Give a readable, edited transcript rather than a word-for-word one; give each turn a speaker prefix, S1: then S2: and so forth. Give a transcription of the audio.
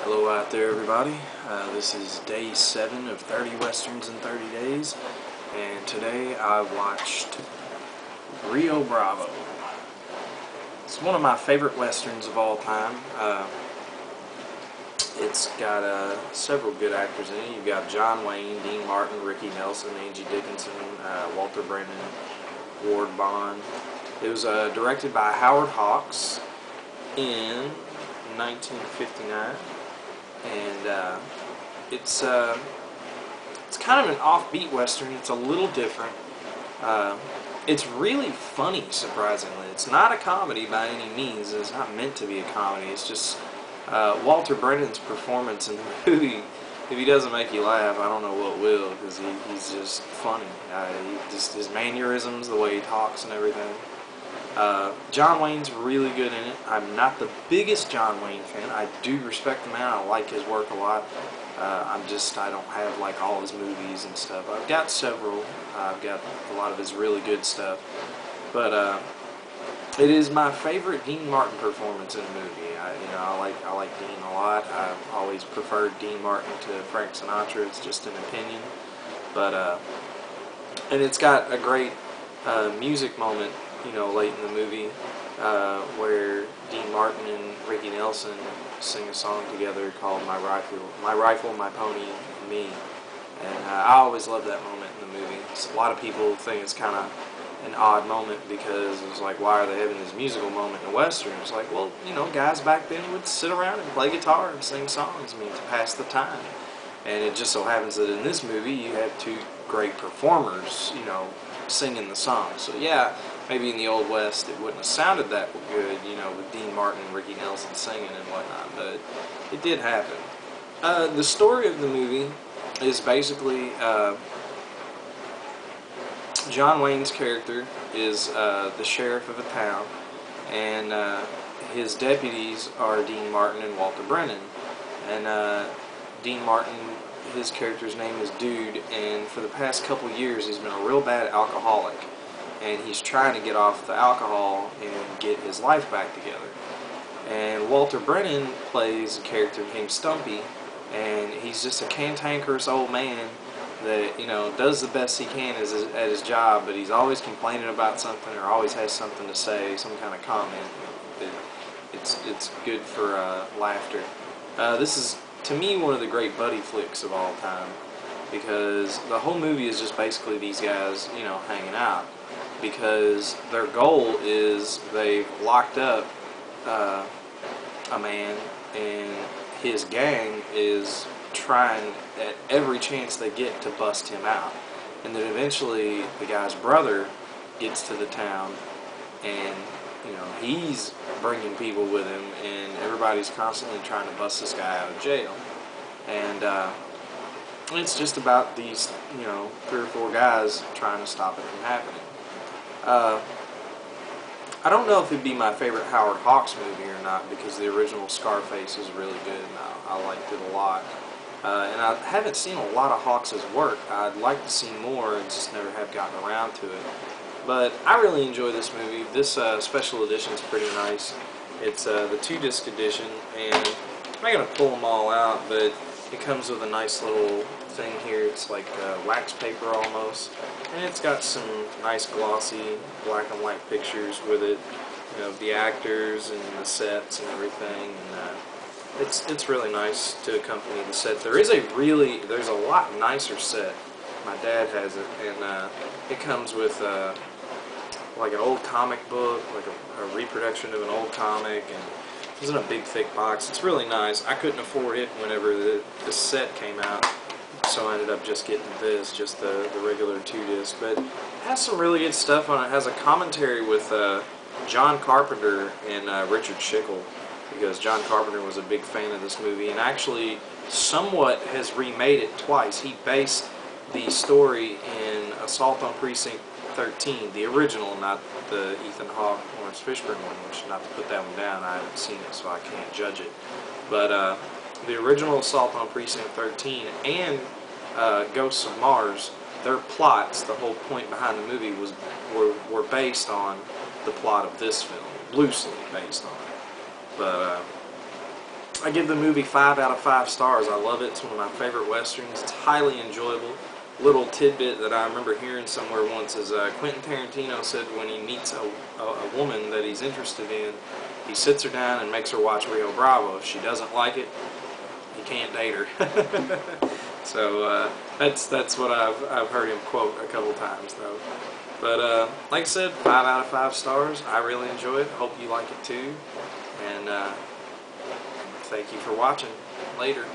S1: Hello out there, everybody. This is day 7 of 30 Westerns in 30 days, and today I watched Rio Bravo. It's one of my favorite Westerns of all time. It's got several good actors in it. You've got John Wayne, Dean Martin, Ricky Nelson, Angie Dickinson, Walter Brennan, Ward Bond. It was directed by Howard Hawks in 1959. And it's kind of an offbeat Western. It's a little different. It's really funny, surprisingly. It's not a comedy by any means. It's not meant to be a comedy. It's just Walter Brennan's performance in the movie. If he doesn't make you laugh, I don't know what will, because he's just funny. His mannerisms, the way he talks and everything. John Wayne's really good in it. I'm not the biggest John Wayne fan. I do respect the man. I like his work a lot. I don't have like all his movies and stuff. I've got several. I've got a lot of his really good stuff. But it is my favorite Dean Martin performance in a movie. I like Dean a lot. I've always preferred Dean Martin to Frank Sinatra. It's just an opinion. But and it's got a great music moment, late in the movie, where Dean Martin and Ricky Nelson sing a song together called My Rifle, My Pony, and Me. And I always love that moment in the movie. A lot of people think it's kind of an odd moment because it's like, why are they having this musical moment in a Western? It's like, well, guys back then would sit around and play guitar and sing songs, to pass the time. And it just so happens that in this movie you have two great performers, singing the song. So yeah, maybe in the Old West it wouldn't have sounded that good, with Dean Martin and Ricky Nelson singing and whatnot, but it did happen. The story of the movie is basically John Wayne's character is the sheriff of a town, and his deputies are Dean Martin and Walter Brennan. And Dean Martin, his character's name is Dude, and for the past couple years he's been a real bad alcoholic, and he's trying to get off the alcohol and get his life back together. And Walter Brennan plays a character named Stumpy, and he's just a cantankerous old man that does the best he can at his job, but he's always complaining about something or always has something to say, some kind of comment. It's good for laughter. This is, to me, one of the great buddy flicks of all time, because the whole movie is just basically these guys, hanging out, because their goal is they've locked up a man, and his gang is trying at every chance they get to bust him out. And then eventually the guy's brother gets to the town, and he's bringing people with him, and everybody's constantly trying to bust this guy out of jail. And it's just about these 3 or 4 guys trying to stop it from happening. I don't know if it'd be my favorite Howard Hawks movie or not, because the original Scarface is really good, and I liked it a lot. And I haven't seen a lot of Hawks' work. I'd like to see more, and just never have gotten around to it. But I really enjoy this movie. This special edition is pretty nice. It's the 2-disc edition, and I'm not going to pull them all out, but it comes with a nice little thing here. It's like wax paper almost, and it's got some nice glossy black and white pictures with it, the actors and the sets and everything. And it's really nice to accompany the set. There's a lot nicer set. My dad has it, and it comes with like an old comic book, like a reproduction of an old comic, and it's in a big thick box. It's really nice. I couldn't afford it whenever the set came out, so I ended up just getting this, just the regular 2-disc. But it has some really good stuff on it. It has a commentary with John Carpenter and Richard Schickel, because John Carpenter was a big fan of this movie, and actually somewhat has remade it twice. He based the story in Assault on Precinct 13, the original, not the Ethan Hawke, Lawrence Fishburne one, which, not to put that one down, I haven't seen it, so I can't judge it. But the original Assault on Precinct 13 and Ghosts of Mars, their plots, the whole point behind the movie were based on the plot of this film, loosely based on it. But I give the movie 5 out of 5 stars. I love it. It's one of my favorite westerns. It's highly enjoyable. Little tidbit that I remember hearing somewhere once is Quentin Tarantino said when he meets a woman that he's interested in, he sits her down and makes her watch Rio Bravo. If she doesn't like it, he can't date her. So that's what I've heard him quote a couple times though. But like I said, 5 out of 5 stars. I really enjoy it. Hope you like it too. And thank you for watching. Later.